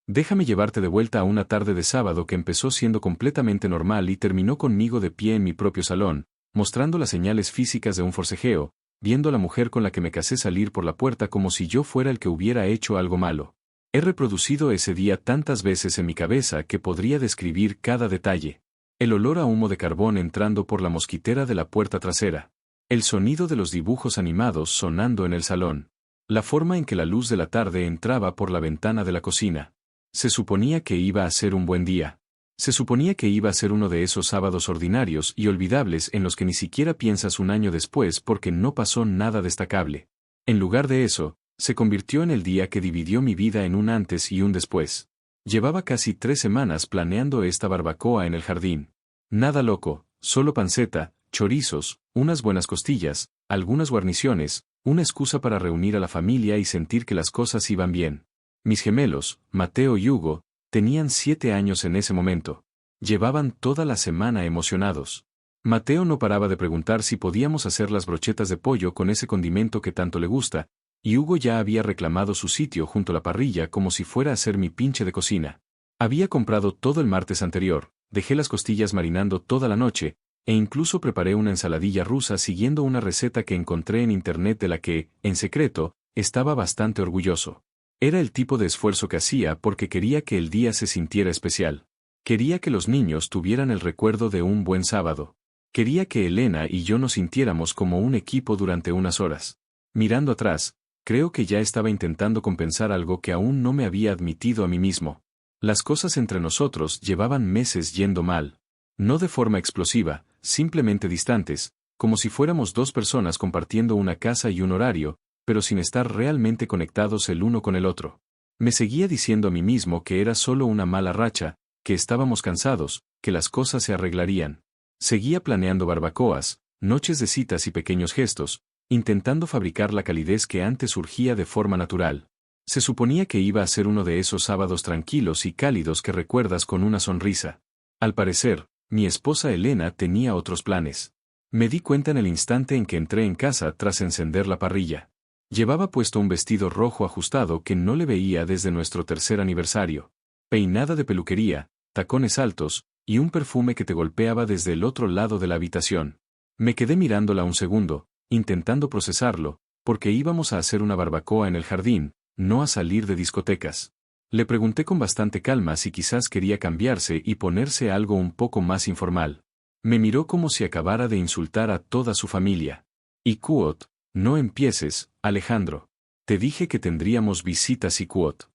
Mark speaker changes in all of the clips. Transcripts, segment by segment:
Speaker 1: Déjame llevarte de vuelta a una tarde de sábado que empezó siendo completamente normal y terminó conmigo de pie en mi propio salón, mostrando las señales físicas de un forcejeo, viendo a la mujer con la que me casé salir por la puerta como si yo fuera el que hubiera hecho algo malo. He reproducido ese día tantas veces en mi cabeza que podría describir cada detalle. El olor a humo de carbón entrando por la mosquitera de la puerta trasera. El sonido de los dibujos animados sonando en el salón. La forma en que la luz de la tarde entraba por la ventana de la cocina. Se suponía que iba a ser un buen día. Se suponía que iba a ser uno de esos sábados ordinarios y olvidables en los que ni siquiera piensas un año después porque no pasó nada destacable. En lugar de eso, se convirtió en el día que dividió mi vida en un antes y un después. Llevaba casi 3 semanas planeando esta barbacoa en el jardín. Nada loco, solo panceta, chorizos, unas buenas costillas, algunas guarniciones, una excusa para reunir a la familia y sentir que las cosas iban bien. Mis gemelos, Mateo y Hugo, tenían 7 años en ese momento. Llevaban toda la semana emocionados. Mateo no paraba de preguntar si podíamos hacer las brochetas de pollo con ese condimento que tanto le gusta, y Hugo ya había reclamado su sitio junto a la parrilla como si fuera a ser mi pinche de cocina. Había comprado todo el martes anterior, dejé las costillas marinando toda la noche, e incluso preparé una ensaladilla rusa siguiendo una receta que encontré en internet de la que, en secreto, estaba bastante orgulloso. Era el tipo de esfuerzo que hacía porque quería que el día se sintiera especial. Quería que los niños tuvieran el recuerdo de un buen sábado. Quería que Elena y yo nos sintiéramos como un equipo durante unas horas. Mirando atrás, creo que ya estaba intentando compensar algo que aún no me había admitido a mí mismo. Las cosas entre nosotros llevaban meses yendo mal. No de forma explosiva, simplemente distantes, como si fuéramos 2 personas compartiendo una casa y un horario, pero sin estar realmente conectados el uno con el otro. Me seguía diciendo a mí mismo que era solo una mala racha, que estábamos cansados, que las cosas se arreglarían. Seguía planeando barbacoas, noches de citas y pequeños gestos, intentando fabricar la calidez que antes surgía de forma natural. Se suponía que iba a ser uno de esos sábados tranquilos y cálidos que recuerdas con una sonrisa. Al parecer, mi esposa Elena tenía otros planes. Me di cuenta en el instante en que entré en casa tras encender la parrilla. Llevaba puesto un vestido rojo ajustado que no le veía desde nuestro 3er aniversario. Peinada de peluquería, tacones altos, y un perfume que te golpeaba desde el otro lado de la habitación. Me quedé mirándola un segundo, intentando procesarlo, porque íbamos a hacer una barbacoa en el jardín, no a salir de discotecas. Le pregunté con bastante calma si quizás quería cambiarse y ponerse algo un poco más informal. Me miró como si acabara de insultar a toda su familia. Y Kuot, no empieces, Alejandro. Te dije que tendríamos visitas y Kuot.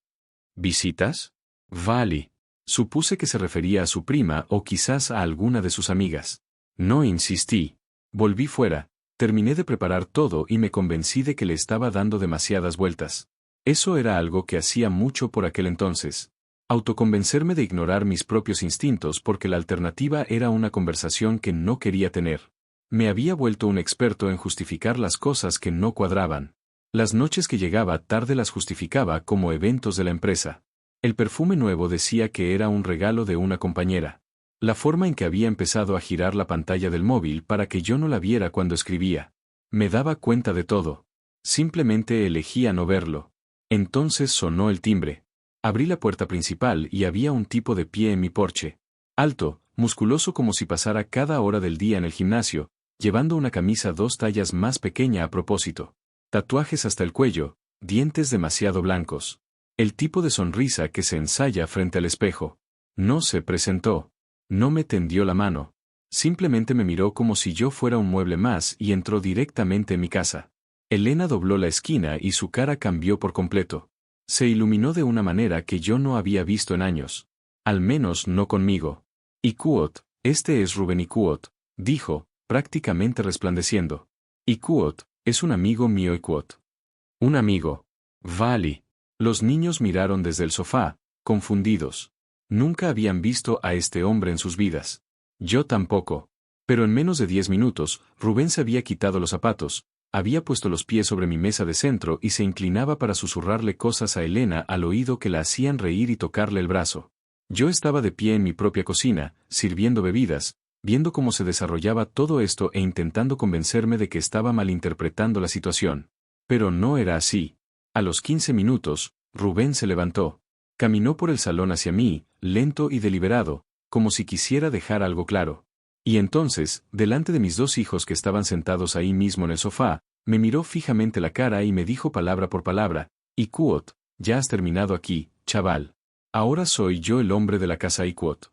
Speaker 1: ¿Visitas? Vale. Supuse que se refería a su prima o quizás a alguna de sus amigas. No insistí. Volví fuera, terminé de preparar todo y me convencí de que le estaba dando demasiadas vueltas. Eso era algo que hacía mucho por aquel entonces. Autoconvencerme de ignorar mis propios instintos porque la alternativa era una conversación que no quería tener. Me había vuelto un experto en justificar las cosas que no cuadraban. Las noches que llegaba tarde las justificaba como eventos de la empresa. El perfume nuevo decía que era un regalo de una compañera. La forma en que había empezado a girar la pantalla del móvil para que yo no la viera cuando escribía. Me daba cuenta de todo. Simplemente elegía no verlo. Entonces sonó el timbre. Abrí la puerta principal y había un tipo de pie en mi porche. Alto, musculoso como si pasara cada hora del día en el gimnasio, llevando una camisa 2 tallas más pequeña a propósito. Tatuajes hasta el cuello, dientes demasiado blancos. El tipo de sonrisa que se ensaya frente al espejo. No se presentó. No me tendió la mano. Simplemente me miró como si yo fuera un mueble más y entró directamente en mi casa. Elena dobló la esquina y su cara cambió por completo. Se iluminó de una manera que yo no había visto en años. Al menos no conmigo. Y Kuot, este es Rubén y Kuot, dijo, prácticamente resplandeciendo. Y Kuot, es un amigo mío y Kuot. Un amigo. Vale. Los niños miraron desde el sofá, confundidos. Nunca habían visto a este hombre en sus vidas. Yo tampoco. Pero en menos de 10 minutos, Rubén se había quitado los zapatos, había puesto los pies sobre mi mesa de centro y se inclinaba para susurrarle cosas a Elena al oído que la hacían reír y tocarle el brazo. Yo estaba de pie en mi propia cocina, sirviendo bebidas, viendo cómo se desarrollaba todo esto e intentando convencerme de que estaba malinterpretando la situación. Pero no era así. A los 15 minutos, Rubén se levantó. Caminó por el salón hacia mí, lento y deliberado, como si quisiera dejar algo claro. Y entonces, delante de mis dos hijos que estaban sentados ahí mismo en el sofá, me miró fijamente la cara y me dijo palabra por palabra: Iquot, ya has terminado aquí, chaval. Ahora soy yo el hombre de la casa Iquot.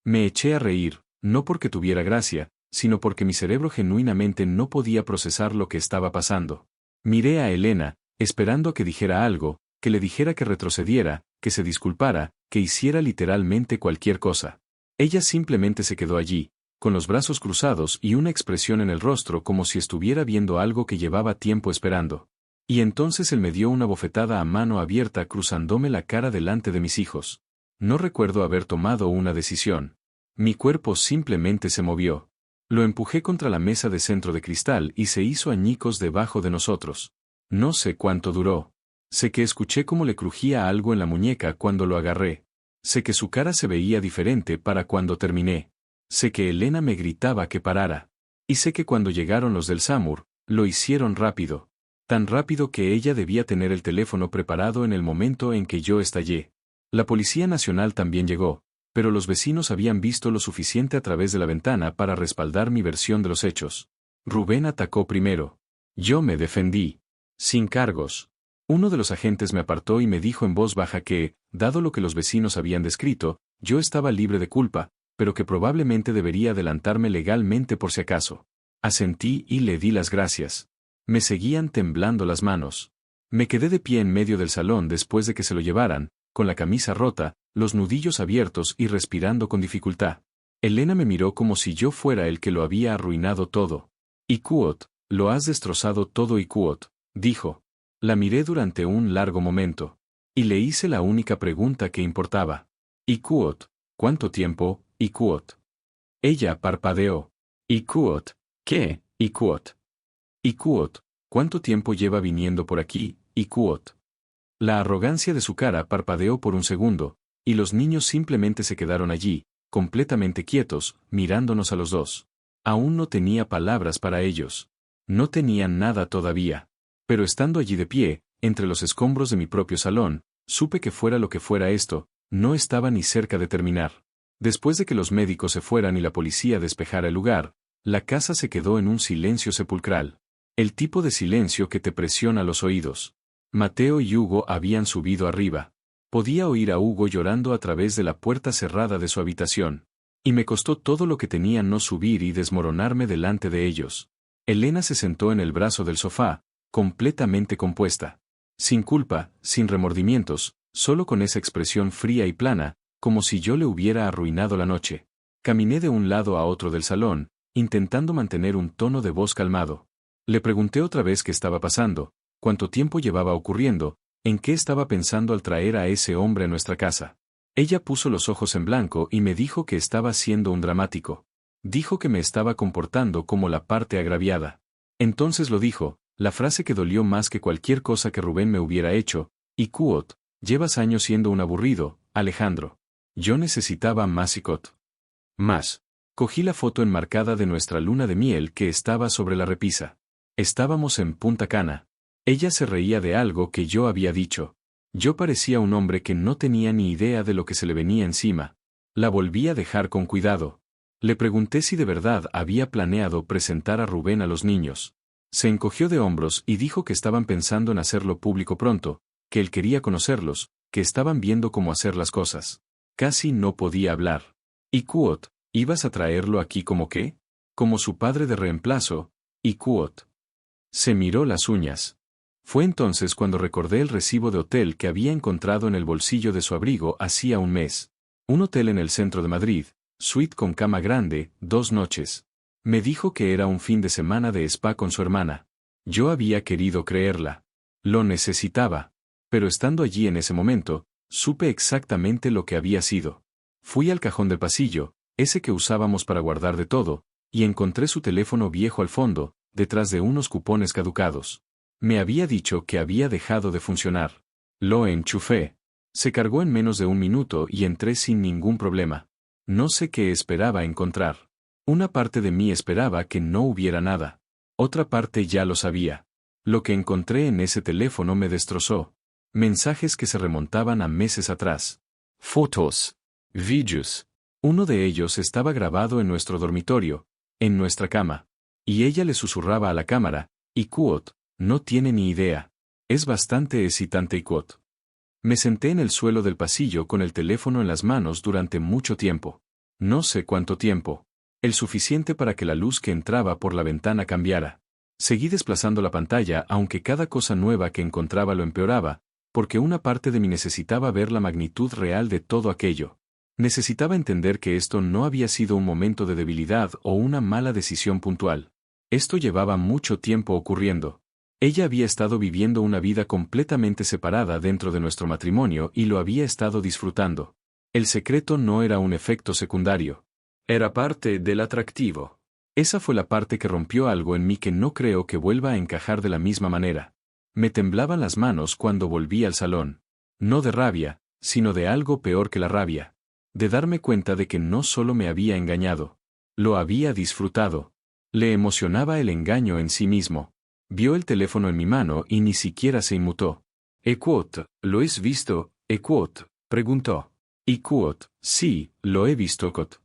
Speaker 1: Me eché a reír, no porque tuviera gracia, sino porque mi cerebro genuinamente no podía procesar lo que estaba pasando. Miré a Elena, esperando a que dijera algo, que le dijera que retrocediera, que se disculpara, que hiciera literalmente cualquier cosa. Ella simplemente se quedó allí, con los brazos cruzados y una expresión en el rostro como si estuviera viendo algo que llevaba tiempo esperando. Y entonces él me dio una bofetada a mano abierta cruzándome la cara delante de mis hijos. No recuerdo haber tomado una decisión. Mi cuerpo simplemente se movió. Lo empujé contra la mesa de centro de cristal y se hizo añicos debajo de nosotros. No sé cuánto duró. Sé que escuché cómo le crujía algo en la muñeca cuando lo agarré. Sé que su cara se veía diferente para cuando terminé. Sé que Elena me gritaba que parara. Y sé que cuando llegaron los del SAMUR, lo hicieron rápido. Tan rápido que ella debía tener el teléfono preparado en el momento en que yo estallé. La Policía Nacional también llegó, pero los vecinos habían visto lo suficiente a través de la ventana para respaldar mi versión de los hechos. Rubén atacó primero. Yo me defendí. Sin cargos. Uno de los agentes me apartó y me dijo en voz baja que, dado lo que los vecinos habían descrito, yo estaba libre de culpa, pero que probablemente debería adelantarme legalmente por si acaso. Asentí y le di las gracias. Me seguían temblando las manos. Me quedé de pie en medio del salón después de que se lo llevaran, con la camisa rota, los nudillos abiertos y respirando con dificultad. Elena me miró como si yo fuera el que lo había arruinado todo. Iquot, lo has destrozado todo Iquot, dijo. La miré durante un largo momento. Y le hice la única pregunta que importaba. Iquot, ¿cuánto tiempo, Iquot? Ella parpadeó. Iquot, ¿qué, Iquot? Iquot, ¿cuánto tiempo lleva viniendo por aquí, Iquot? La arrogancia de su cara parpadeó por un segundo, y los niños simplemente se quedaron allí, completamente quietos, mirándonos a los dos. Aún no tenía palabras para ellos. No tenían nada todavía. Pero estando allí de pie, entre los escombros de mi propio salón, supe que fuera lo que fuera esto, no estaba ni cerca de terminar. Después de que los médicos se fueran y la policía despejara el lugar, la casa se quedó en un silencio sepulcral. El tipo de silencio que te presiona los oídos. Mateo y Hugo habían subido arriba. Podía oír a Hugo llorando a través de la puerta cerrada de su habitación. Y me costó todo lo que tenía no subir y desmoronarme delante de ellos. Elena se sentó en el brazo del sofá, completamente compuesta. Sin culpa, sin remordimientos, solo con esa expresión fría y plana, como si yo le hubiera arruinado la noche. Caminé de un lado a otro del salón, intentando mantener un tono de voz calmado. Le pregunté otra vez qué estaba pasando, cuánto tiempo llevaba ocurriendo, en qué estaba pensando al traer a ese hombre a nuestra casa. Ella puso los ojos en blanco y me dijo que estaba siendo un dramático. Dijo que me estaba comportando como la parte agraviada. Entonces lo dijo, la frase que dolió más que cualquier cosa que Rubén me hubiera hecho: Iquot, llevas años siendo un aburrido, Alejandro. Yo necesitaba más Iquot. Más. Cogí la foto enmarcada de nuestra luna de miel que estaba sobre la repisa. Estábamos en Punta Cana. Ella se reía de algo que yo había dicho. Yo parecía un hombre que no tenía ni idea de lo que se le venía encima. La volví a dejar con cuidado. Le pregunté si de verdad había planeado presentar a Rubén a los niños. Se encogió de hombros y dijo que estaban pensando en hacerlo público pronto, que él quería conocerlos, que estaban viendo cómo hacer las cosas. Casi no podía hablar. Iquot, ¿ibas a traerlo aquí como qué? Como su padre de reemplazo, Iquot. Se miró las uñas. Fue entonces cuando recordé el recibo de hotel que había encontrado en el bolsillo de su abrigo hacía un mes. Un hotel en el centro de Madrid, suite con cama grande, 2 noches. Me dijo que era un fin de semana de spa con su hermana. Yo había querido creerla. Lo necesitaba. Pero estando allí en ese momento, supe exactamente lo que había sido. Fui al cajón del pasillo, ese que usábamos para guardar de todo, y encontré su teléfono viejo al fondo, detrás de unos cupones caducados. Me había dicho que había dejado de funcionar. Lo enchufé. Se cargó en menos de un minuto y entré sin ningún problema. No sé qué esperaba encontrar. Una parte de mí esperaba que no hubiera nada. Otra parte ya lo sabía. Lo que encontré en ese teléfono me destrozó. Mensajes que se remontaban a meses atrás. Fotos. Vídeos. Uno de ellos estaba grabado en nuestro dormitorio, en nuestra cama. Y ella le susurraba a la cámara, y quote, no tiene ni idea. Es bastante excitante y quote. Me senté en el suelo del pasillo con el teléfono en las manos durante mucho tiempo. No sé cuánto tiempo. El suficiente para que la luz que entraba por la ventana cambiara. Seguí desplazando la pantalla aunque cada cosa nueva que encontraba lo empeoraba, porque una parte de mí necesitaba ver la magnitud real de todo aquello. Necesitaba entender que esto no había sido un momento de debilidad o una mala decisión puntual. Esto llevaba mucho tiempo ocurriendo. Ella había estado viviendo una vida completamente separada dentro de nuestro matrimonio y lo había estado disfrutando. El secreto no era un efecto secundario. Era parte del atractivo. Esa fue la parte que rompió algo en mí que no creo que vuelva a encajar de la misma manera. Me temblaban las manos cuando volví al salón. No de rabia, sino de algo peor que la rabia. De darme cuenta de que no solo me había engañado. Lo había disfrutado. Le emocionaba el engaño en sí mismo. Vio el teléfono en mi mano y ni siquiera se inmutó. «Quote, ¿lo has visto, quote?», preguntó. Y quote, «Sí, lo he visto, quote».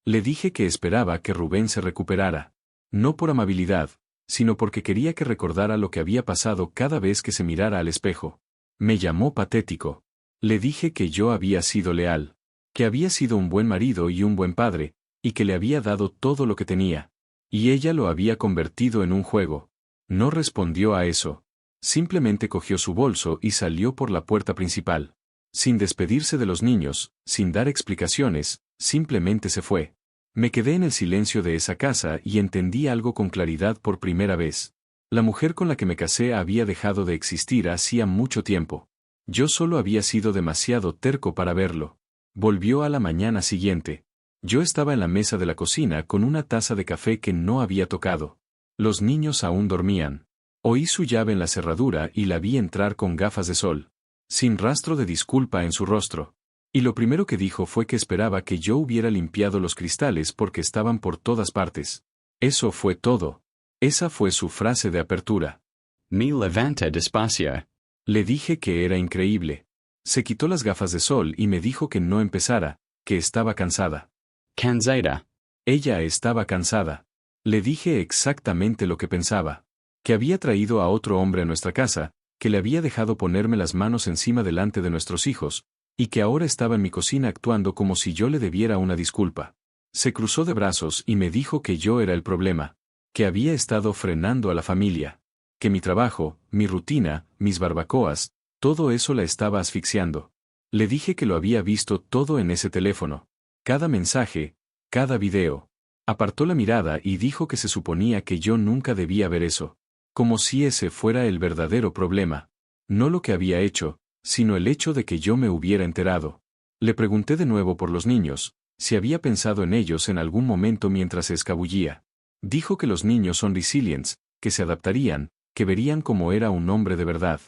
Speaker 1: Le dije que esperaba que Rubén se recuperara. No por amabilidad, sino porque quería que recordara lo que había pasado cada vez que se mirara al espejo. Me llamó patético. Le dije que yo había sido leal, que había sido un buen marido y un buen padre, y que le había dado todo lo que tenía. Y ella lo había convertido en un juego. No respondió a eso. Simplemente cogió su bolso y salió por la puerta principal. Sin despedirse de los niños, sin dar explicaciones, simplemente se fue. Me quedé en el silencio de esa casa y entendí algo con claridad por primera vez. La mujer con la que me casé había dejado de existir hacía mucho tiempo. Yo solo había sido demasiado terco para verlo. Volvió a la mañana siguiente. Yo estaba en la mesa de la cocina con una taza de café que no había tocado. Los niños aún dormían. Oí su llave en la cerradura y la vi entrar con gafas de sol, sin rastro de disculpa en su rostro. Y lo primero que dijo fue que esperaba que yo hubiera limpiado los cristales porque estaban por todas partes. Eso fue todo. Esa fue su frase de apertura.
Speaker 2: Me levanté despacio.
Speaker 1: Le dije que era increíble. Se quitó las gafas de sol y me dijo que no empezara, que estaba cansada.
Speaker 2: Cansada.
Speaker 1: Ella estaba cansada. Le dije exactamente lo que pensaba. Que había traído a otro hombre a nuestra casa, que le había dejado ponerme las manos encima delante de nuestros hijos, y que ahora estaba en mi cocina actuando como si yo le debiera una disculpa. Se cruzó de brazos y me dijo que yo era el problema, que había estado frenando a la familia, que mi trabajo, mi rutina, mis barbacoas, todo eso la estaba asfixiando. Le dije que lo había visto todo en ese teléfono, cada mensaje, cada video. Apartó la mirada y dijo que se suponía que yo nunca debía ver eso, como si ese fuera el verdadero problema. No lo que había hecho, sino el hecho de que yo me hubiera enterado. Le pregunté de nuevo por los niños, si había pensado en ellos en algún momento mientras se escabullía. Dijo que los niños son resilients, que se adaptarían, que verían cómo era un hombre de verdad.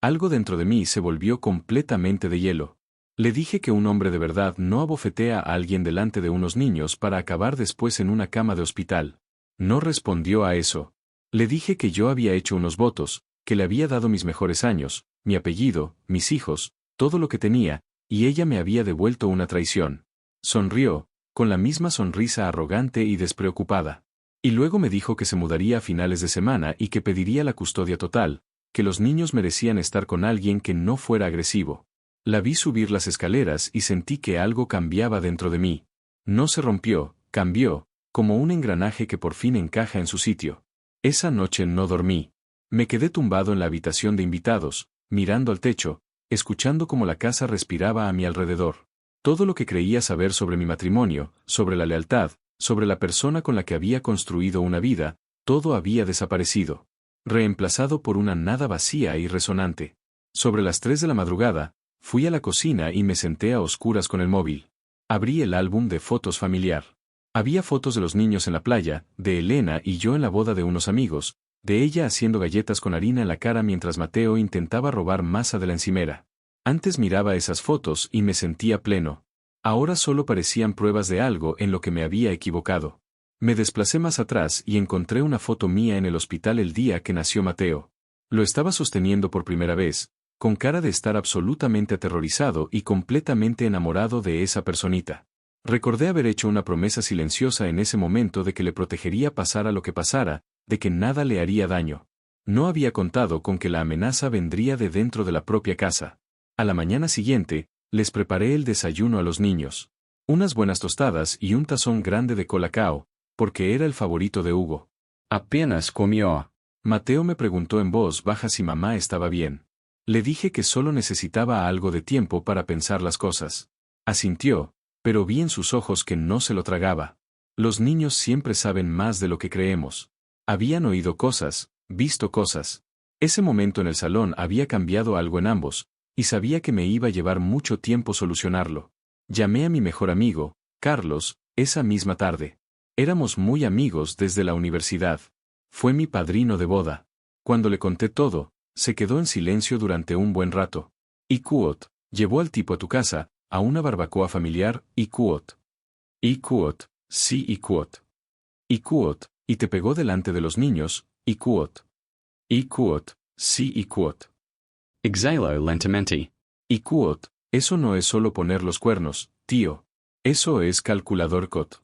Speaker 1: Algo dentro de mí se volvió completamente de hielo. Le dije que un hombre de verdad no abofetea a alguien delante de unos niños para acabar después en una cama de hospital. No respondió a eso. Le dije que yo había hecho unos votos, que le había dado mis mejores años, mi apellido, mis hijos, todo lo que tenía, y ella me había devuelto una traición. Sonrió, con la misma sonrisa arrogante y despreocupada. Y luego me dijo que se mudaría a finales de semana y que pediría la custodia total, que los niños merecían estar con alguien que no fuera agresivo. La vi subir las escaleras y sentí que algo cambiaba dentro de mí. No se rompió, cambió, como un engranaje que por fin encaja en su sitio. Esa noche no dormí. Me quedé tumbado en la habitación de invitados, mirando al techo, escuchando cómo la casa respiraba a mi alrededor. Todo lo que creía saber sobre mi matrimonio, sobre la lealtad, sobre la persona con la que había construido una vida, todo había desaparecido. Reemplazado por una nada vacía y resonante. Sobre las 3 de la madrugada, fui a la cocina y me senté a oscuras con el móvil. Abrí el álbum de fotos familiar. Había fotos de los niños en la playa, de Elena y yo en la boda de unos amigos, de ella haciendo galletas con harina en la cara mientras Mateo intentaba robar masa de la encimera. Antes miraba esas fotos y me sentía pleno. Ahora solo parecían pruebas de algo en lo que me había equivocado. Me desplacé más atrás y encontré una foto mía en el hospital el día que nació Mateo. Lo estaba sosteniendo por primera vez, con cara de estar absolutamente aterrorizado y completamente enamorado de esa personita. Recordé haber hecho una promesa silenciosa en ese momento de que le protegería pasara lo que pasara, de que nada le haría daño. No había contado con que la amenaza vendría de dentro de la propia casa. A la mañana siguiente, les preparé el desayuno a los niños. Unas buenas tostadas y un tazón grande de colacao, porque era el favorito de Hugo.
Speaker 2: Apenas comió.
Speaker 1: Mateo me preguntó en voz baja si mamá estaba bien. Le dije que solo necesitaba algo de tiempo para pensar las cosas. Asintió, pero vi en sus ojos que no se lo tragaba. Los niños siempre saben más de lo que creemos. Habían oído cosas, visto cosas. Ese momento en el salón había cambiado algo en ambos, y sabía que me iba a llevar mucho tiempo solucionarlo. Llamé a mi mejor amigo, Carlos, esa misma tarde. Éramos muy amigos desde la universidad. Fue mi padrino de boda. Cuando le conté todo, se quedó en silencio durante un buen rato. Y Kuot, llevó al tipo a tu casa, a una barbacoa familiar, y Kuot. Y Kuot, sí y Kuot. Y Kuot, y te pegó delante de los niños, y Kuot. Y Kuot, sí y Kuot.
Speaker 2: Exhalo lentamente.
Speaker 1: Y Kuot, eso no es solo poner los cuernos, tío. Eso es calculador Kot.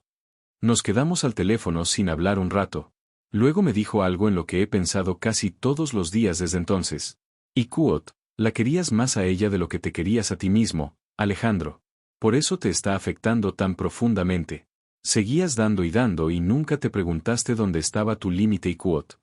Speaker 1: Nos quedamos al teléfono sin hablar un rato. Luego me dijo algo en lo que he pensado casi todos los días desde entonces. Y Kuot, la querías más a ella de lo que te querías a ti mismo, Alejandro. Por eso te está afectando tan profundamente. Seguías dando y nunca te preguntaste dónde estaba tu límite y Kuot.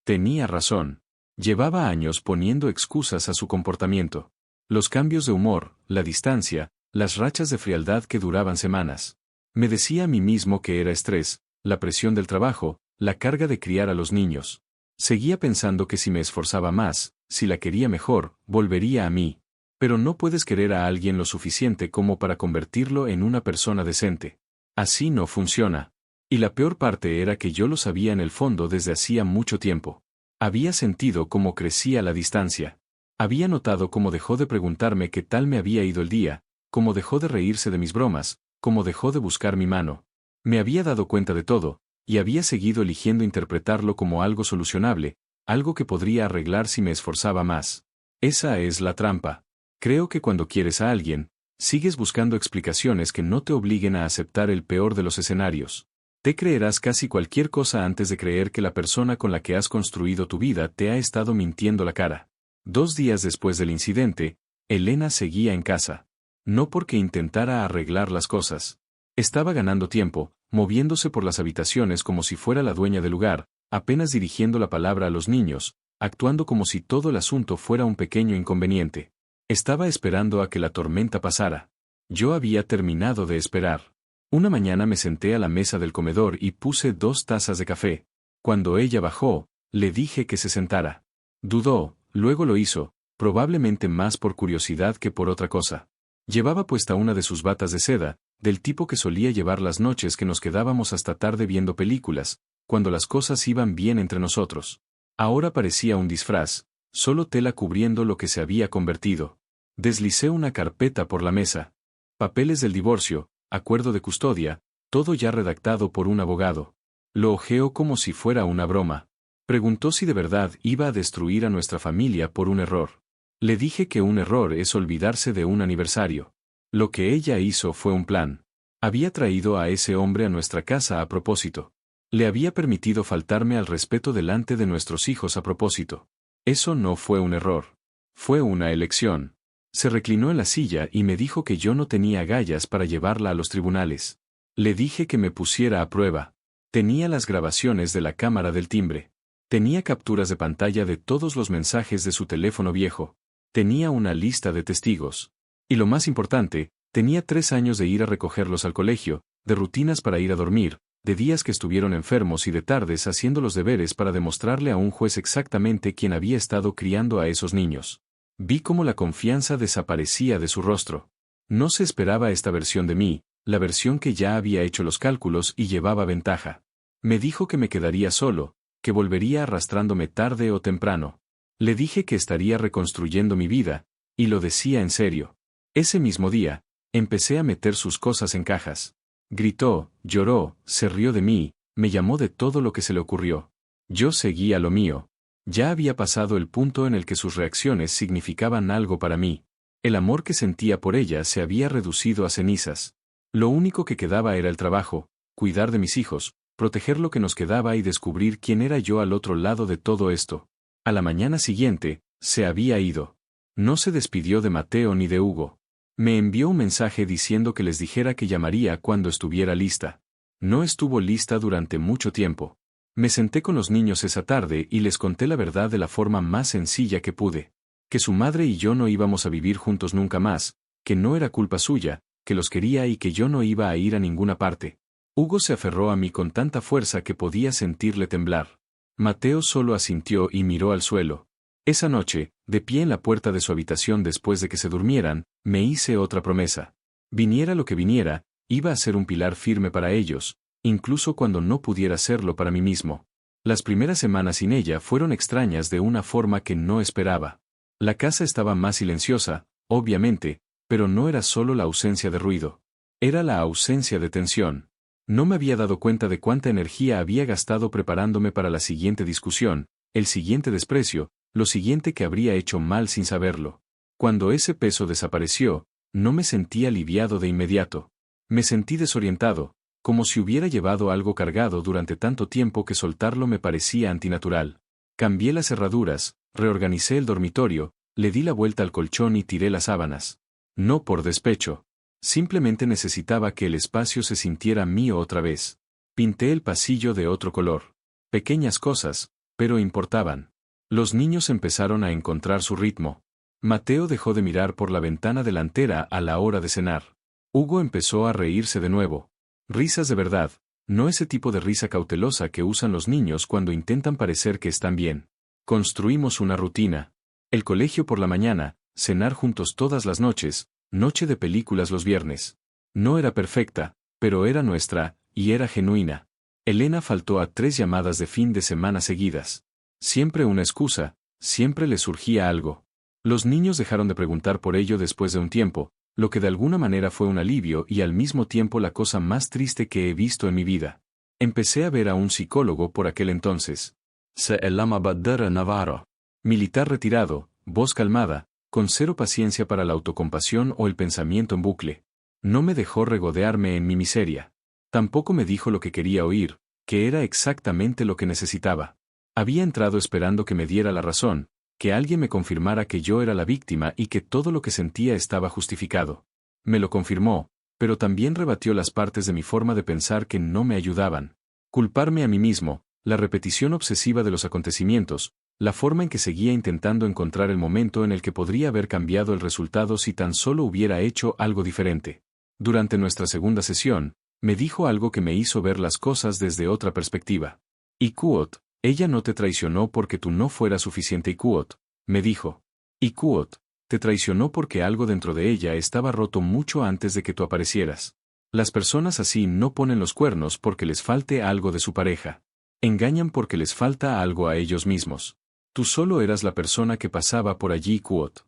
Speaker 1: Tenía razón. Llevaba años poniendo excusas a su comportamiento. Los cambios de humor, la distancia, las rachas de frialdad que duraban semanas. Me decía a mí mismo que era estrés, la presión del trabajo, la carga de criar a los niños. Seguía pensando que si me esforzaba más, si la quería mejor, volvería a mí. Pero no puedes querer a alguien lo suficiente como para convertirlo en una persona decente. Así no funciona. Y la peor parte era que yo lo sabía en el fondo desde hacía mucho tiempo. Había sentido cómo crecía la distancia. Había notado cómo dejó de preguntarme qué tal me había ido el día, cómo dejó de reírse de mis bromas, cómo dejó de buscar mi mano. Me había dado cuenta de todo, y había seguido eligiendo interpretarlo como algo solucionable, algo que podría arreglar si me esforzaba más. Esa es la trampa. Creo que cuando quieres a alguien, sigues buscando explicaciones que no te obliguen a aceptar el peor de los escenarios. Te creerás casi cualquier cosa antes de creer que la persona con la que has construido tu vida te ha estado mintiendo la cara. 2 días después del incidente, Elena seguía en casa. No porque intentara arreglar las cosas. Estaba ganando tiempo, moviéndose por las habitaciones como si fuera la dueña del lugar, apenas dirigiendo la palabra a los niños, actuando como si todo el asunto fuera un pequeño inconveniente. Estaba esperando a que la tormenta pasara. Yo había terminado de esperar. Una mañana me senté a la mesa del comedor y puse 2 tazas de café. Cuando ella bajó, le dije que se sentara. Dudó, luego lo hizo, probablemente más por curiosidad que por otra cosa. Llevaba puesta una de sus batas de seda, del tipo que solía llevar las noches que nos quedábamos hasta tarde viendo películas, cuando las cosas iban bien entre nosotros. Ahora parecía un disfraz, solo tela cubriendo lo que se había convertido. Deslicé una carpeta por la mesa. Papeles del divorcio, acuerdo de custodia, todo ya redactado por un abogado. Lo hojeó como si fuera una broma. Preguntó si de verdad iba a destruir a nuestra familia por un error. Le dije que un error es olvidarse de un aniversario. Lo que ella hizo fue un plan. Había traído a ese hombre a nuestra casa a propósito. Le había permitido faltarme al respeto delante de nuestros hijos a propósito. Eso no fue un error. Fue una elección. Se reclinó en la silla y me dijo que yo no tenía agallas para llevarla a los tribunales. Le dije que me pusiera a prueba. Tenía las grabaciones de la cámara del timbre. Tenía capturas de pantalla de todos los mensajes de su teléfono viejo. Tenía una lista de testigos. Y lo más importante, tenía 3 años de ir a recogerlos al colegio, de rutinas para ir a dormir, de días que estuvieron enfermos y de tardes haciendo los deberes para demostrarle a un juez exactamente quién había estado criando a esos niños. Vi cómo la confianza desaparecía de su rostro. No se esperaba esta versión de mí, la versión que ya había hecho los cálculos y llevaba ventaja. Me dijo que me quedaría solo, que volvería arrastrándome tarde o temprano. Le dije que estaría reconstruyendo mi vida, y lo decía en serio. Ese mismo día, empecé a meter sus cosas en cajas. Gritó, lloró, se rió de mí, me llamó de todo lo que se le ocurrió. Yo seguía lo mío. Ya había pasado el punto en el que sus reacciones significaban algo para mí. El amor que sentía por ella se había reducido a cenizas. Lo único que quedaba era el trabajo, cuidar de mis hijos, proteger lo que nos quedaba y descubrir quién era yo al otro lado de todo esto. A la mañana siguiente, se había ido. No se despidió de Mateo ni de Hugo. Me envió un mensaje diciendo que les dijera que llamaría cuando estuviera lista. No estuvo lista durante mucho tiempo. Me senté con los niños esa tarde y les conté la verdad de la forma más sencilla que pude. Que su madre y yo no íbamos a vivir juntos nunca más, que no era culpa suya, que los quería y que yo no iba a ir a ninguna parte. Hugo se aferró a mí con tanta fuerza que podía sentirle temblar. Mateo solo asintió y miró al suelo. Esa noche, de pie en la puerta de su habitación después de que se durmieran, me hice otra promesa. Viniera lo que viniera, iba a ser un pilar firme para ellos, incluso cuando no pudiera serlo para mí mismo. Las primeras semanas sin ella fueron extrañas de una forma que no esperaba. La casa estaba más silenciosa, obviamente, pero no era solo la ausencia de ruido. Era la ausencia de tensión. No me había dado cuenta de cuánta energía había gastado preparándome para la siguiente discusión, el siguiente desprecio, lo siguiente que habría hecho mal sin saberlo. Cuando ese peso desapareció, no me sentí aliviado de inmediato. Me sentí desorientado, como si hubiera llevado algo cargado durante tanto tiempo que soltarlo me parecía antinatural. Cambié las cerraduras, reorganicé el dormitorio, le di la vuelta al colchón y tiré las sábanas. No por despecho. Simplemente necesitaba que el espacio se sintiera mío otra vez. Pinté el pasillo de otro color. Pequeñas cosas, pero importaban. Los niños empezaron a encontrar su ritmo. Mateo dejó de mirar por la ventana delantera a la hora de cenar. Hugo empezó a reírse de nuevo. Risas de verdad, no ese tipo de risa cautelosa que usan los niños cuando intentan parecer que están bien. Construimos una rutina. El colegio por la mañana, cenar juntos todas las noches, noche de películas los viernes. No era perfecta, pero era nuestra, y era genuina. Elena faltó a 3 llamadas de fin de semana seguidas. Siempre una excusa, siempre le surgía algo. Los niños dejaron de preguntar por ello después de un tiempo, lo que de alguna manera fue un alivio y al mismo tiempo la cosa más triste que he visto en mi vida. Empecé a ver a un psicólogo por aquel entonces.
Speaker 2: Se llama Badr Navarro.
Speaker 1: Militar retirado, voz calmada, con cero paciencia para la autocompasión o el pensamiento en bucle. No me dejó regodearme en mi miseria. Tampoco me dijo lo que quería oír, que era exactamente lo que necesitaba. Había entrado esperando que me diera la razón, que alguien me confirmara que yo era la víctima y que todo lo que sentía estaba justificado. Me lo confirmó, pero también rebatió las partes de mi forma de pensar que no me ayudaban. Culparme a mí mismo, la repetición obsesiva de los acontecimientos, la forma en que seguía intentando encontrar el momento en el que podría haber cambiado el resultado si tan solo hubiera hecho algo diferente. Durante nuestra segunda sesión, me dijo algo que me hizo ver las cosas desde otra perspectiva. Y quote, ella no te traicionó porque tú no fueras suficiente y quote, me dijo. Y quote, te traicionó porque algo dentro de ella estaba roto mucho antes de que tú aparecieras. Las personas así no ponen los cuernos porque les falte algo de su pareja. Engañan porque les falta algo a ellos mismos. Tú solo eras la persona que pasaba por allí quote.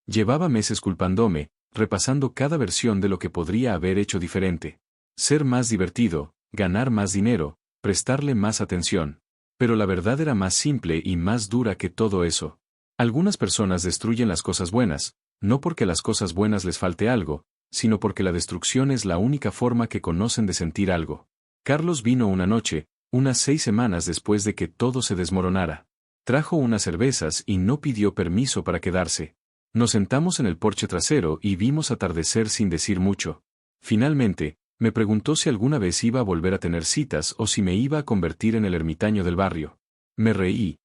Speaker 1: Llevaba meses culpándome, repasando cada versión de lo que podría haber hecho diferente. Ser más divertido, ganar más dinero, prestarle más atención. Pero la verdad era más simple y más dura que todo eso. Algunas personas destruyen las cosas buenas, no porque a las cosas buenas les falte algo, sino porque la destrucción es la única forma que conocen de sentir algo. Carlos vino una noche, unas 6 semanas después de que todo se desmoronara. Trajo unas cervezas y no pidió permiso para quedarse. Nos sentamos en el porche trasero y vimos atardecer sin decir mucho. Finalmente, me preguntó si alguna vez iba a volver a tener citas o si me iba a convertir en el ermitaño del barrio. Me reí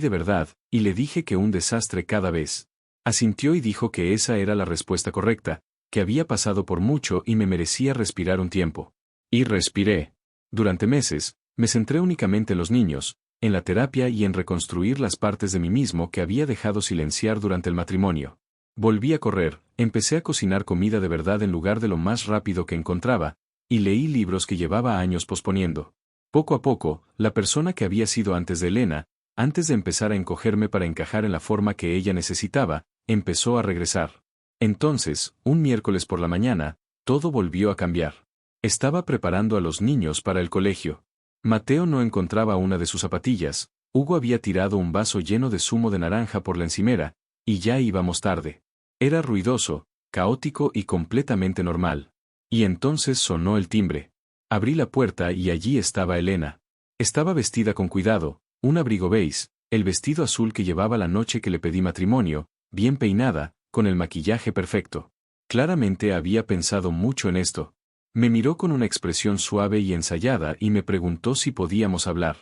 Speaker 1: de verdad, y le dije que un desastre cada vez. Asintió y dijo que esa era la respuesta correcta, que había pasado por mucho y me merecía respirar un tiempo. Y respiré. Durante meses, me centré únicamente en los niños, en la terapia y en reconstruir las partes de mí mismo que había dejado silenciar durante el matrimonio. Volví a correr, empecé a cocinar comida de verdad en lugar de lo más rápido que encontraba, y leí libros que llevaba años posponiendo. Poco a poco, la persona que había sido antes de Elena, antes de empezar a encogerme para encajar en la forma que ella necesitaba, empezó a regresar. Entonces, un miércoles por la mañana, todo volvió a cambiar. Estaba preparando a los niños para el colegio. Mateo no encontraba una de sus zapatillas, Hugo había tirado un vaso lleno de zumo de naranja por la encimera, y ya íbamos tarde. Era ruidoso, caótico y completamente normal. Y entonces sonó el timbre. Abrí la puerta y allí estaba Elena. Estaba vestida con cuidado, un abrigo beige, el vestido azul que llevaba la noche que le pedí matrimonio, bien peinada, con el maquillaje perfecto. Claramente había pensado mucho en esto. Me miró con una expresión suave y ensayada y me preguntó si podíamos hablar.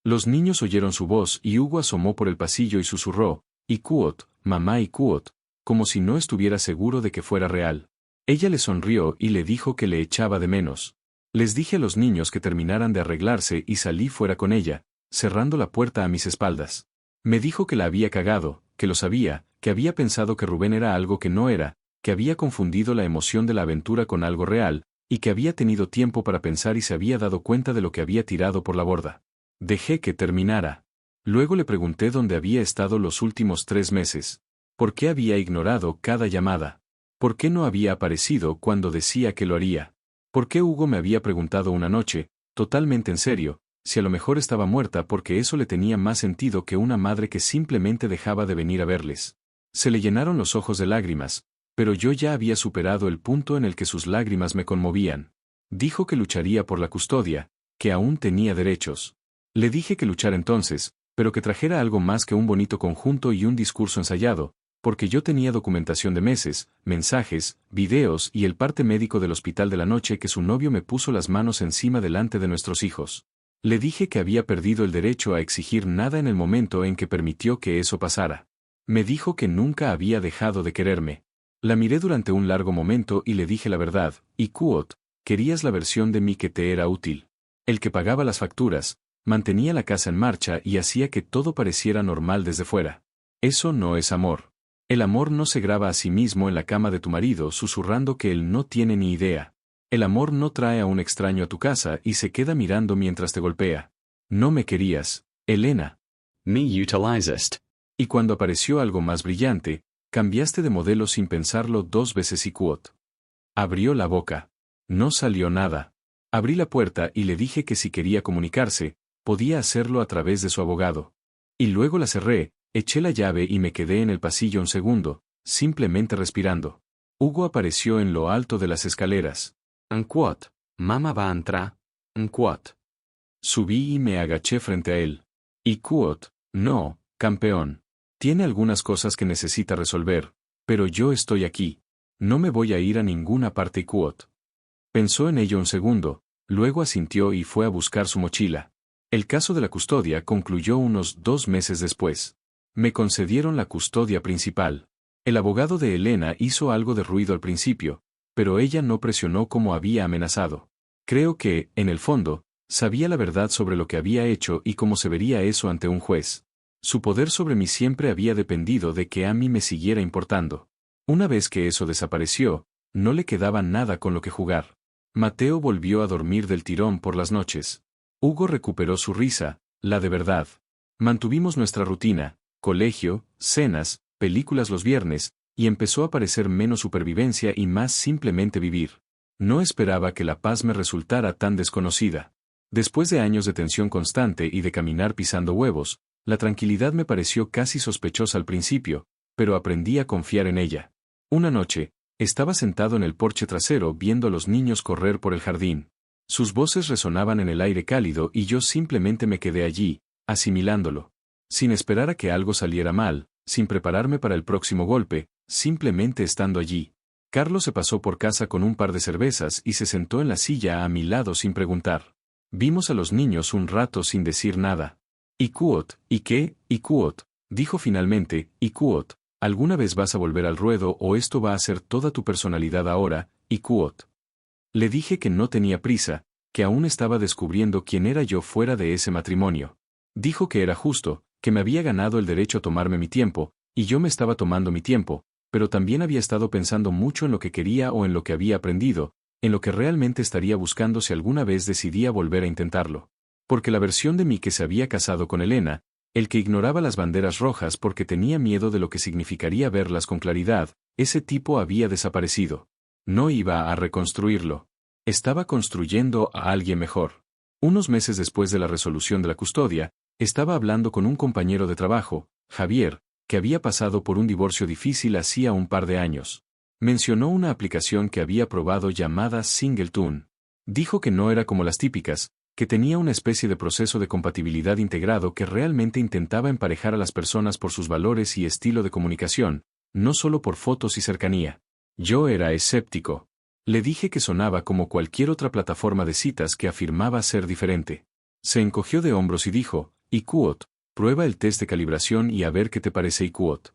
Speaker 1: Los niños oyeron su voz y Hugo asomó por el pasillo y susurró, Ikuot, mamá Ikuot, como si no estuviera seguro de que fuera real. Ella le sonrió y le dijo que le echaba de menos. Les dije a los niños que terminaran de arreglarse y salí fuera con ella, cerrando la puerta a mis espaldas. Me dijo que la había cagado, que lo sabía, que había pensado que Rubén era algo que no era, que había confundido la emoción de la aventura con algo real, y que había tenido tiempo para pensar y se había dado cuenta de lo que había tirado por la borda. Dejé que terminara. Luego le pregunté dónde había estado los últimos 3 meses. ¿Por qué había ignorado cada llamada? ¿Por qué no había aparecido cuando decía que lo haría? ¿Por qué Hugo me había preguntado una noche, totalmente en serio, si a lo mejor estaba muerta porque eso le tenía más sentido que una madre que simplemente dejaba de venir a verles? Se le llenaron los ojos de lágrimas, pero yo ya había superado el punto en el que sus lágrimas me conmovían. Dijo que lucharía por la custodia, que aún tenía derechos. Le dije que luchara entonces, pero que trajera algo más que un bonito conjunto y un discurso ensayado, porque yo tenía documentación de meses, mensajes, videos y el parte médico del hospital de la noche que su novio me puso las manos encima delante de nuestros hijos. Le dije que había perdido el derecho a exigir nada en el momento en que permitió que eso pasara. Me dijo que nunca había dejado de quererme. La miré durante un largo momento y le dije la verdad, Ikuot, querías la versión de mí que te era útil. El que pagaba las facturas, mantenía la casa en marcha y hacía que todo pareciera normal desde fuera. Eso no es amor. El amor no se graba a sí mismo en la cama de tu marido susurrando que él no tiene ni idea. El amor no trae a un extraño a tu casa y se queda mirando mientras te golpea. No me querías, Elena.
Speaker 2: Me utilizest.
Speaker 1: Y cuando apareció algo más brillante, cambiaste de modelo sin pensarlo 2 veces Ikuot. Abrió la boca. No salió nada. Abrí la puerta y le dije que si quería comunicarse, podía hacerlo a través de su abogado. Y luego la cerré, eché la llave y me quedé en el pasillo un segundo, simplemente respirando. Hugo apareció en lo alto de las escaleras.
Speaker 2: En quot, mamá va a entrar. En quot.
Speaker 1: Subí y me agaché frente a él. Ikuot, no, campeón. Tiene algunas cosas que necesita resolver, pero yo estoy aquí. No me voy a ir a ninguna parte Ikuot. Pensó en ello un segundo, luego asintió y fue a buscar su mochila. El caso de la custodia concluyó unos 2 meses después. Me concedieron la custodia principal. El abogado de Elena hizo algo de ruido al principio, pero ella no presionó como había amenazado. Creo que, en el fondo, sabía la verdad sobre lo que había hecho y cómo se vería eso ante un juez. Su poder sobre mí siempre había dependido de que a mí me siguiera importando. Una vez que eso desapareció, no le quedaba nada con lo que jugar. Mateo volvió a dormir del tirón por las noches. Hugo recuperó su risa, la de verdad. Mantuvimos nuestra rutina, colegio, cenas, películas los viernes, y empezó a parecer menos supervivencia y más simplemente vivir. No esperaba que la paz me resultara tan desconocida. Después de años de tensión constante y de caminar pisando huevos, la tranquilidad me pareció casi sospechosa al principio, pero aprendí a confiar en ella. Una noche, estaba sentado en el porche trasero viendo a los niños correr por el jardín. Sus voces resonaban en el aire cálido y yo simplemente me quedé allí, asimilándolo. Sin esperar a que algo saliera mal, sin prepararme para el próximo golpe, simplemente estando allí. Carlos se pasó por casa con un par de cervezas y se sentó en la silla a mi lado sin preguntar. Vimos a los niños un rato sin decir nada. Ikuot, ¿y qué, Ikuot? Dijo finalmente, Ikuot, ¿alguna vez vas a volver al ruedo o esto va a ser toda tu personalidad ahora, Ikuot? Le dije que no tenía prisa, que aún estaba descubriendo quién era yo fuera de ese matrimonio. Dijo que era justo, que me había ganado el derecho a tomarme mi tiempo, y yo me estaba tomando mi tiempo, pero también había estado pensando mucho en lo que quería o en lo que había aprendido, en lo que realmente estaría buscando si alguna vez decidía volver a intentarlo. Porque la versión de mí que se había casado con Elena, el que ignoraba las banderas rojas porque tenía miedo de lo que significaría verlas con claridad, ese tipo había desaparecido. No iba a reconstruirlo. Estaba construyendo a alguien mejor. Unos meses después de la resolución de la custodia, Estaba hablando con un compañero de trabajo, Javier, que había pasado por un divorcio difícil hacía un par de años. Mencionó una aplicación que había probado llamada Singleton. Dijo que no era como las típicas, que tenía una especie de proceso de compatibilidad integrado que realmente intentaba emparejar a las personas por sus valores y estilo de comunicación, no solo por fotos y cercanía. Yo era escéptico. Le dije que sonaba como cualquier otra plataforma de citas que afirmaba ser diferente. Se encogió de hombros y dijo, "IQOT, prueba el test de calibración y a ver qué te parece IQOT".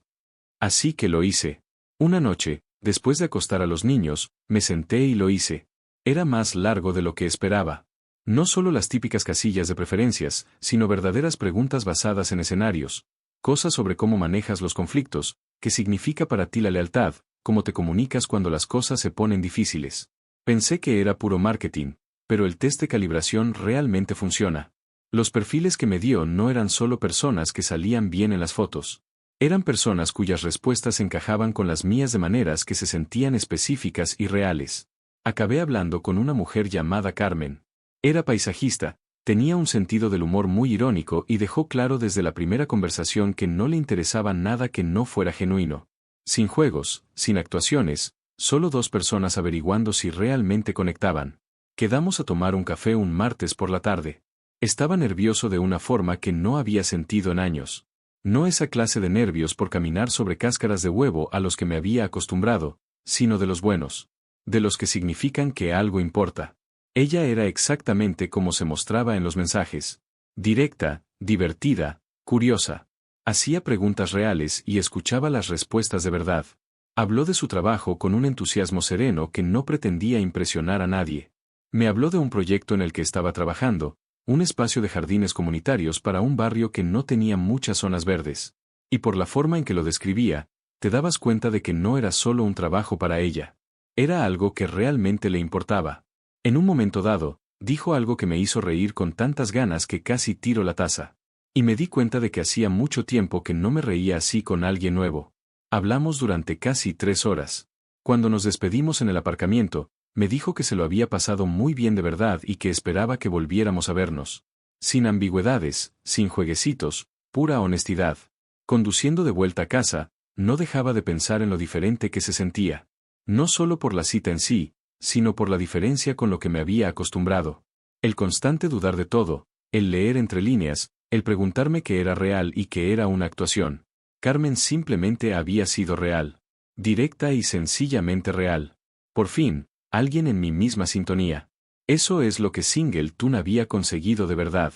Speaker 1: Así que lo hice. Una noche, después de acostar a los niños, me senté y lo hice. Era más largo de lo que esperaba. No solo las típicas casillas de preferencias, sino verdaderas preguntas basadas en escenarios. Cosas sobre cómo manejas los conflictos, qué significa para ti la lealtad, cómo te comunicas cuando las cosas se ponen difíciles. Pensé que era puro marketing, pero el test de calibración realmente funciona. Los perfiles que me dio no eran solo personas que salían bien en las fotos. Eran personas cuyas respuestas encajaban con las mías de maneras que se sentían específicas y reales. Acabé hablando con una mujer llamada Carmen. Era paisajista, tenía un sentido del humor muy irónico y dejó claro desde la primera conversación que no le interesaba nada que no fuera genuino. Sin juegos, sin actuaciones, solo dos personas averiguando si realmente conectaban. Quedamos a tomar un café un martes por la tarde. Estaba nervioso de una forma que no había sentido en años. No esa clase de nervios por caminar sobre cáscaras de huevo a los que me había acostumbrado, sino de los buenos. De los que significan que algo importa. Ella era exactamente como se mostraba en los mensajes. Directa, divertida, curiosa. Hacía preguntas reales y escuchaba las respuestas de verdad. Habló de su trabajo con un entusiasmo sereno que no pretendía impresionar a nadie. Me habló de un proyecto en el que estaba trabajando, un espacio de jardines comunitarios para un barrio que no tenía muchas zonas verdes. Y por la forma en que lo describía, te dabas cuenta de que no era solo un trabajo para ella. Era algo que realmente le importaba. En un momento dado, dijo algo que me hizo reír con tantas ganas que casi tiro la taza. Y me di cuenta de que hacía mucho tiempo que no me reía así con alguien nuevo. Hablamos durante casi 3 horas. Cuando nos despedimos en el aparcamiento, me dijo que se lo había pasado muy bien de verdad y que esperaba que volviéramos a vernos. Sin ambigüedades, sin jueguecitos, pura honestidad. Conduciendo de vuelta a casa, no dejaba de pensar en lo diferente que se sentía. No solo por la cita en sí, sino por la diferencia con lo que me había acostumbrado. El constante dudar de todo, el leer entre líneas, el preguntarme qué era real y qué era una actuación. Carmen simplemente había sido real. Directa y sencillamente real. Por fin, alguien en mi misma sintonía. Eso es lo que Singleton había conseguido de verdad.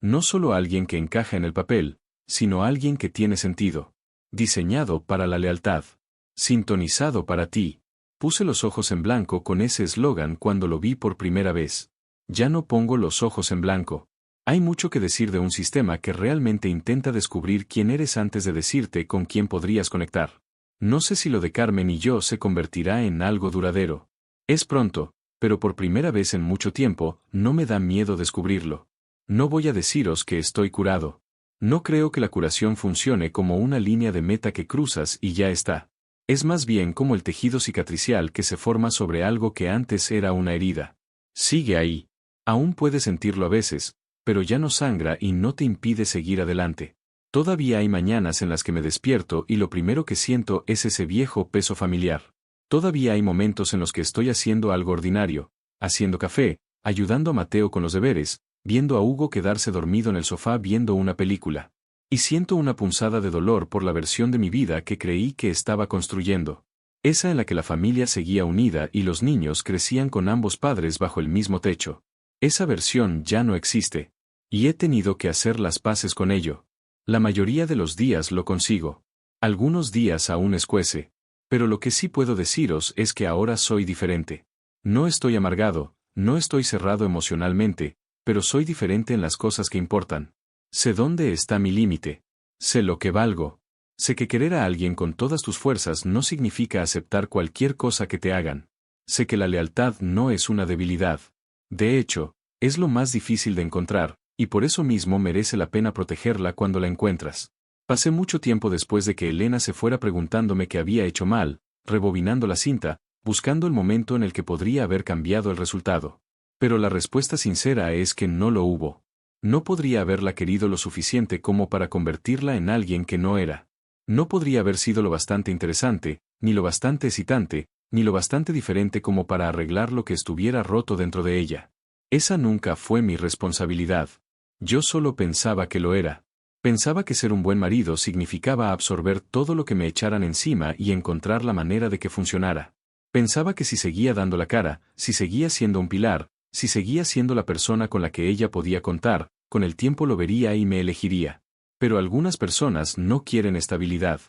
Speaker 1: No solo alguien que encaja en el papel, sino alguien que tiene sentido. Diseñado para la lealtad. Sintonizado para ti. Puse los ojos en blanco con ese eslogan cuando lo vi por primera vez. Ya no pongo los ojos en blanco. Hay mucho que decir de un sistema que realmente intenta descubrir quién eres antes de decirte con quién podrías conectar. No sé si lo de Carmen y yo se convertirá en algo duradero. Es pronto, pero por primera vez en mucho tiempo, no me da miedo descubrirlo. No voy a deciros que estoy curado. No creo que la curación funcione como una línea de meta que cruzas y ya está. Es más bien como el tejido cicatricial que se forma sobre algo que antes era una herida. Sigue ahí. Aún puedes sentirlo a veces, pero ya no sangra y no te impide seguir adelante. Todavía hay mañanas en las que me despierto y lo primero que siento es ese viejo peso familiar. Todavía hay momentos en los que estoy haciendo algo ordinario, haciendo café, ayudando a Mateo con los deberes, viendo a Hugo quedarse dormido en el sofá viendo una película. Y siento una punzada de dolor por la versión de mi vida que creí que estaba construyendo. Esa en la que la familia seguía unida y los niños crecían con ambos padres bajo el mismo techo. Esa versión ya no existe. Y he tenido que hacer las paces con ello. La mayoría de los días lo consigo. Algunos días aún escuece. Pero lo que sí puedo deciros es que ahora soy diferente. No estoy amargado, no estoy cerrado emocionalmente, pero soy diferente en las cosas que importan. Sé dónde está mi límite. Sé lo que valgo. Sé que querer a alguien con todas tus fuerzas no significa aceptar cualquier cosa que te hagan. Sé que la lealtad no es una debilidad. De hecho, es lo más difícil de encontrar, y por eso mismo merece la pena protegerla cuando la encuentras. Pasé mucho tiempo después de que Elena se fuera preguntándome qué había hecho mal, rebobinando la cinta, buscando el momento en el que podría haber cambiado el resultado. Pero la respuesta sincera es que no lo hubo. No podría haberla querido lo suficiente como para convertirla en alguien que no era. No podría haber sido lo bastante interesante, ni lo bastante excitante, ni lo bastante diferente como para arreglar lo que estuviera roto dentro de ella. Esa nunca fue mi responsabilidad. Yo solo pensaba que lo era. Pensaba que ser un buen marido significaba absorber todo lo que me echaran encima y encontrar la manera de que funcionara. Pensaba que si seguía dando la cara, si seguía siendo un pilar, si seguía siendo la persona con la que ella podía contar, con el tiempo lo vería y me elegiría. Pero algunas personas no quieren estabilidad.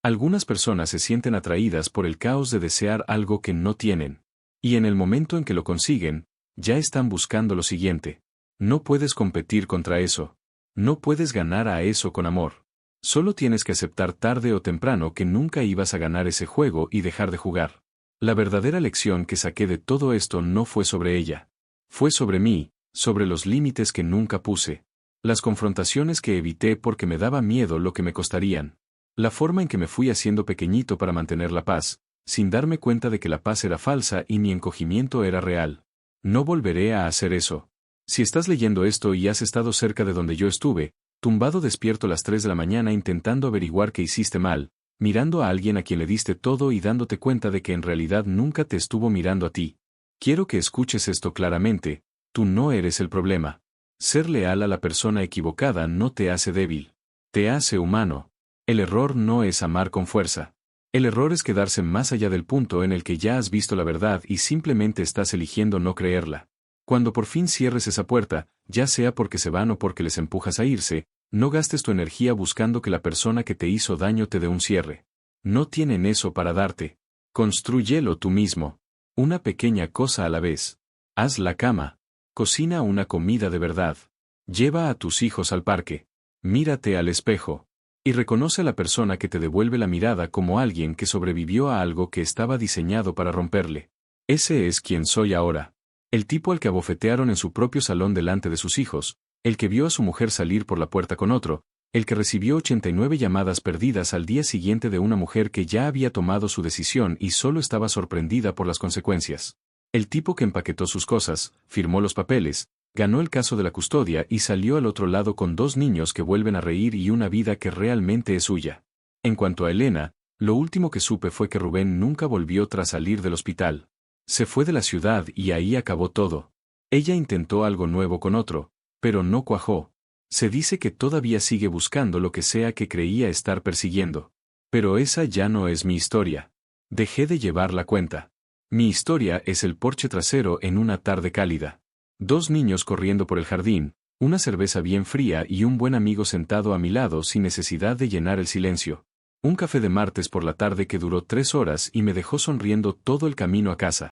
Speaker 1: Algunas personas se sienten atraídas por el caos de desear algo que no tienen. Y en el momento en que lo consiguen, ya están buscando lo siguiente. No puedes competir contra eso. No puedes ganar a eso con amor. Solo tienes que aceptar tarde o temprano que nunca ibas a ganar ese juego y dejar de jugar. La verdadera lección que saqué de todo esto no fue sobre ella. Fue sobre mí, sobre los límites que nunca puse. Las confrontaciones que evité porque me daba miedo lo que me costarían. La forma en que me fui haciendo pequeñito para mantener la paz, sin darme cuenta de que la paz era falsa y mi encogimiento era real. No volveré a hacer eso. Si estás leyendo esto y has estado cerca de donde yo estuve, tumbado despierto a las 3 de la mañana intentando averiguar qué hiciste mal, mirando a alguien a quien le diste todo y dándote cuenta de que en realidad nunca te estuvo mirando a ti. Quiero que escuches esto claramente, tú no eres el problema. Ser leal a la persona equivocada no te hace débil. Te hace humano. El error no es amar con fuerza. El error es quedarse más allá del punto en el que ya has visto la verdad y simplemente estás eligiendo no creerla. Cuando por fin cierres esa puerta, ya sea porque se van o porque les empujas a irse, no gastes tu energía buscando que la persona que te hizo daño te dé un cierre. No tienen eso para darte. Constrúyelo tú mismo. Una pequeña cosa a la vez. Haz la cama. Cocina una comida de verdad. Lleva a tus hijos al parque. Mírate al espejo. Y reconoce a la persona que te devuelve la mirada como alguien que sobrevivió a algo que estaba diseñado para romperle. Ese es quien soy ahora. El tipo al que abofetearon en su propio salón delante de sus hijos, el que vio a su mujer salir por la puerta con otro, el que recibió 89 llamadas perdidas al día siguiente de una mujer que ya había tomado su decisión y solo estaba sorprendida por las consecuencias. El tipo que empaquetó sus cosas, firmó los papeles, ganó el caso de la custodia y salió al otro lado con 2 niños que vuelven a reír y una vida que realmente es suya. En cuanto a Elena, lo último que supe fue que Rubén nunca volvió tras salir del hospital. Se fue de la ciudad y ahí acabó todo. Ella intentó algo nuevo con otro, pero no cuajó. Se dice que todavía sigue buscando lo que sea que creía estar persiguiendo. Pero esa ya no es mi historia. Dejé de llevar la cuenta. Mi historia es el porche trasero en una tarde cálida. 2 niños corriendo por el jardín, una cerveza bien fría y un buen amigo sentado a mi lado sin necesidad de llenar el silencio. Un café de martes por la tarde que duró 3 horas y me dejó sonriendo todo el camino a casa.